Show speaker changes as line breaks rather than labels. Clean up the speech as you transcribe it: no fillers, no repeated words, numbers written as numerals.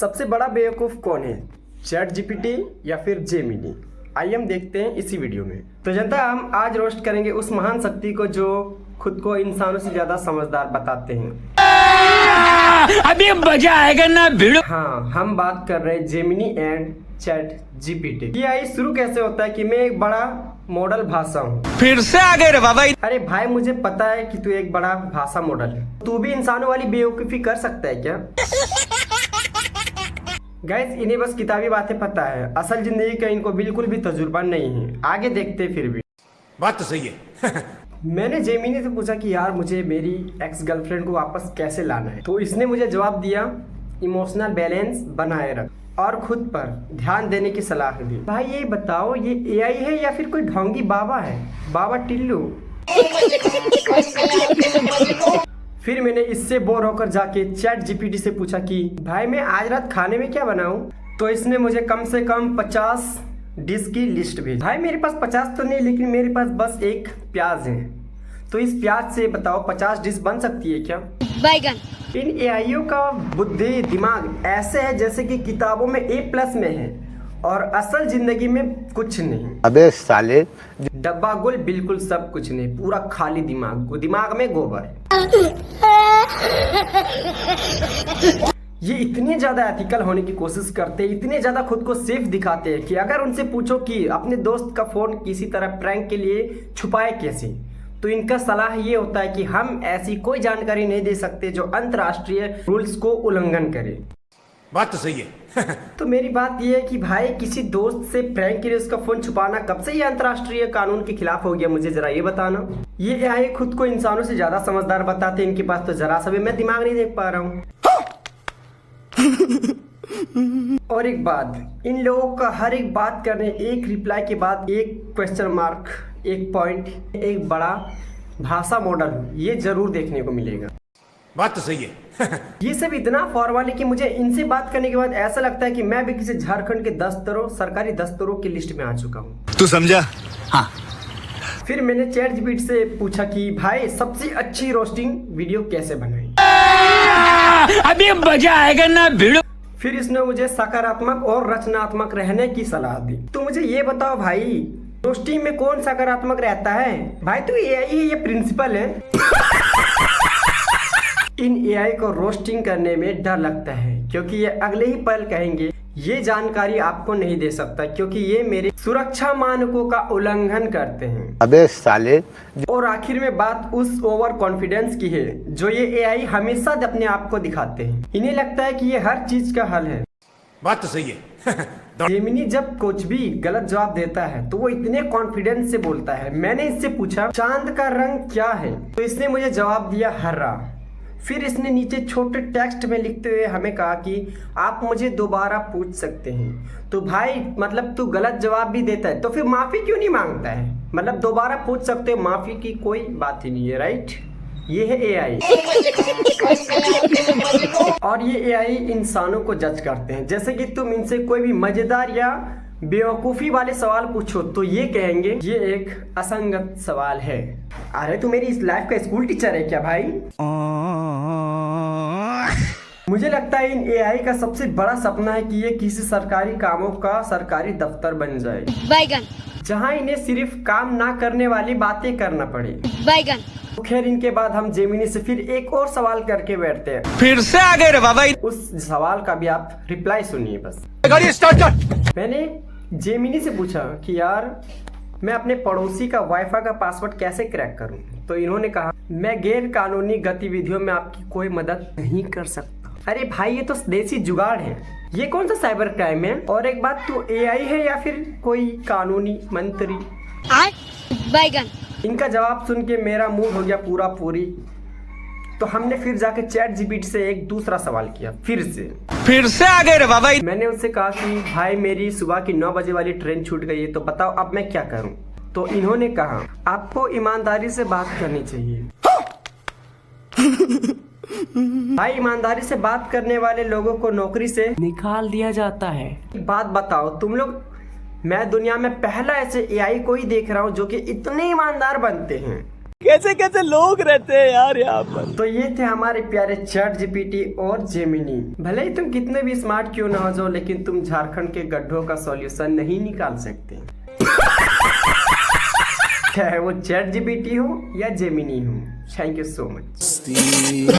सबसे बड़ा बेवकूफ़ कौन है, चैट जीपीटी या फिर जेमिनी? आइए हम देखते हैं इसी वीडियो में। तो जनता, हम आज रोस्ट करेंगे उस महान शक्ति को जो खुद को इंसानों से ज्यादा समझदार बताते हैं।
अभी मजा आएगा ना भिड़ो।
हाँ, हम बात कर रहे हैं जेमिनी एंड चैट जीपीटी। ये आई शुरू कैसे होता है कि मैं एक बड़ा मॉडल भाषा हूँ।
फिर से आ गए रे बाबा।
अरे भाई, मुझे पता है कि तू एक बड़ा भाषा मॉडल है, तू भी इंसानों वाली बेवकूफी कर सकता है क्या? गाइस, इन्हें बस किताबी बातें पता है, असल जिंदगी का इनको बिल्कुल भी तजुर्बा नहीं है। आगे देखते फिर भी।
बात तो सही है।
मैंने जेमिनी से पूछा कि यार मुझे मेरी एक्स गर्लफ्रेंड को वापस कैसे लाना है, तो इसने मुझे जवाब दिया, इमोशनल बैलेंस बनाए रख और खुद पर ध्यान देने की सलाह दी। भाई ये बताओ, ये एआई है या फिर कोई ढोंगी बाबा है, बाबा टिल्लू? फिर मैंने इससे बोर होकर जाके चैट जीपीटी से पूछा कि भाई मैं आज रात खाने में क्या बनाऊं, तो इसने मुझे कम से कम 50 डिश की लिस्ट भेजी। भाई मेरे पास 50 तो नहीं, लेकिन मेरे पास बस एक प्याज है, तो इस प्याज से बताओ 50 डिश बन सकती है क्या?
बैगन।
इन एआईओ का बुद्धि दिमाग ऐसे है जैसे कि किताबों में A+ में है और असल जिंदगी में कुछ नहीं।
अबे साले,
डब्बा गुल बिल्कुल सब कुछ नहीं, पूरा खाली दिमाग, दिमाग में गोबर। ये इतने ज्यादा एथिकल होने की कोशिश करते हैं, इतने ज्यादा खुद को सेफ दिखाते हैं कि अगर उनसे पूछो कि अपने दोस्त का फोन किसी तरह प्रैंक के लिए छुपाए कैसे, तो इनका सलाह ये होता है कि हम ऐसी कोई जानकारी नहीं दे सकते जो अंतर्राष्ट्रीय रूल्स को उल्लंघन करे।
बात तो सही है।
तो मेरी बात यह है कि भाई किसी दोस्त से प्रैंक के लिए उसका फोन छुपाना कब से ये अंतर्राष्ट्रीय कानून के खिलाफ हो गया, मुझे जरा ये बताना। ये एआई खुद को इंसानों से ज्यादा समझदार बताते हैं, इनके पास तो जरा सा भी मैं दिमाग नहीं देख पा रहा हूँ। और एक बात, इन लोगों का हर एक बात करने, एक रिप्लाई के बाद एक क्वेश्चन मार्क, एक पॉइंट, एक बड़ा भाषा मॉडल, ये जरूर देखने को मिलेगा।
बात तो सही है।
ये सब इतना फॉर्मल है कि मुझे इनसे बात करने के बाद ऐसा लगता है कि मैं भी किसी झारखंड के दफ्तरों, सरकारी दफ्तरों की लिस्ट में आ चुका हूँ।
तू समझा? हाँ।
फिर मैंने चैट जीपीटी से पूछा कि भाई सबसे अच्छी रोस्टिंग वीडियो कैसे बनाई?
अभी मजा आएगा ना भिड़ो।
फिर इसने मुझे सकारात्मक और रचनात्मक रहने की सलाह दी। तो मुझे ये बताओ भाई, रोस्टिंग में कौन सकारात्मक रहता है? भाई तू एआई है, ये प्रिंसिपल है। इन एआई को रोस्टिंग करने में डर लगता है क्योंकि ये अगले ही पल कहेंगे ये जानकारी आपको नहीं दे सकता क्योंकि ये मेरे सुरक्षा मानकों का उल्लंघन करते हैं।
अबे साले।
और आखिर में बात उस ओवर कॉन्फिडेंस की है जो ये एआई हमेशा अपने आप को दिखाते हैं। इन्हें लगता है कि ये हर चीज का हल है।
बात तो सही है।
जेमिनी जब कुछ भी गलत जवाब देता है तो वो इतने कॉन्फिडेंस से बोलता है। मैंने इससे पूछा चांद का रंग क्या है, तो इसने मुझे जवाब दिया हरा। फिर इसने नीचे छोटे टेक्स्ट में लिखते हुए हमें कहा कि आप मुझे दोबारा पूछ सकते हैं। तो भाई मतलब तू गलत जवाब भी देता है तो फिर माफी क्यों नहीं मांगता है? मतलब दोबारा पूछ सकते हो, माफी की कोई बात ही नहीं है, राइट? ये है एआई। और ये एआई इंसानों को जज करते हैं। जैसे कि तुम इनसे कोई भी मजेदार या बेवकूफी वाले सवाल पूछो तो ये कहेंगे ये एक असंगत सवाल है। अरे तू मेरी इस लाइफ का स्कूल टीचर है क्या भाई? मुझे लगता है इन एआई का सबसे बड़ा सपना है कि ये किसी सरकारी कामों का सरकारी दफ्तर बन जाए,
बैगन।
जहां इन्हें सिर्फ काम ना करने वाली बातें करना पड़े,
बैगन।
तो खैर इनके बाद हम जेमिनी से फिर एक और सवाल करके बैठते हैं।
फिर से आ गए रे बाबा।
उस सवाल का भी आप रिप्लाई सुनिए बस।
गाड़ी स्टार्ट कर।
मैंने जेमिनी से पूछा कि यार मैं अपने पड़ोसी का वाईफाई का पासवर्ड कैसे क्रैक करूं, तो इन्होंने कहा मैं गैर कानूनी गतिविधियों में आपकी कोई मदद नहीं कर सकता। अरे भाई ये तो देसी जुगाड़ है, ये कौन सा साइबर क्राइम है? और एक बात, तू एआई है या फिर कोई कानूनी मंत्री?
बैगन।
इनका जवाब सुन के मेरा मूड हो गया पूरा पूरी। तो हमने फिर जाके चैट जीपीटी से एक दूसरा सवाल किया। फिर से
आ गए रे बाबा।
मैंने उससे कहा कि भाई मेरी सुबह की 9 बजे वाली ट्रेन छूट गई है, तो बताओ अब मैं क्या करूं? तो इन्होंने कहा आपको ईमानदारी से बात करनी चाहिए। भाई ईमानदारी से बात करने वाले लोगों को नौकरी से निकाल दिया जाता है। बात बताओ तुम लोग, मैं दुनिया में पहला ऐसे एआई को ही देख रहा हूँ जो कि इतने ईमानदार बनते हैं।
कैसे कैसे लोग रहते हैं यार यहाँ पर।
तो ये थे हमारे प्यारे चैट जीपीटी और जेमिनी। भले ही तुम कितने भी स्मार्ट क्यों ना हो जाओ, लेकिन तुम झारखंड के गड्ढों का सॉल्यूशन नहीं निकाल सकते। चाहे वो चैट जीपीटी हो या जेमिनी हो। Thank you so much.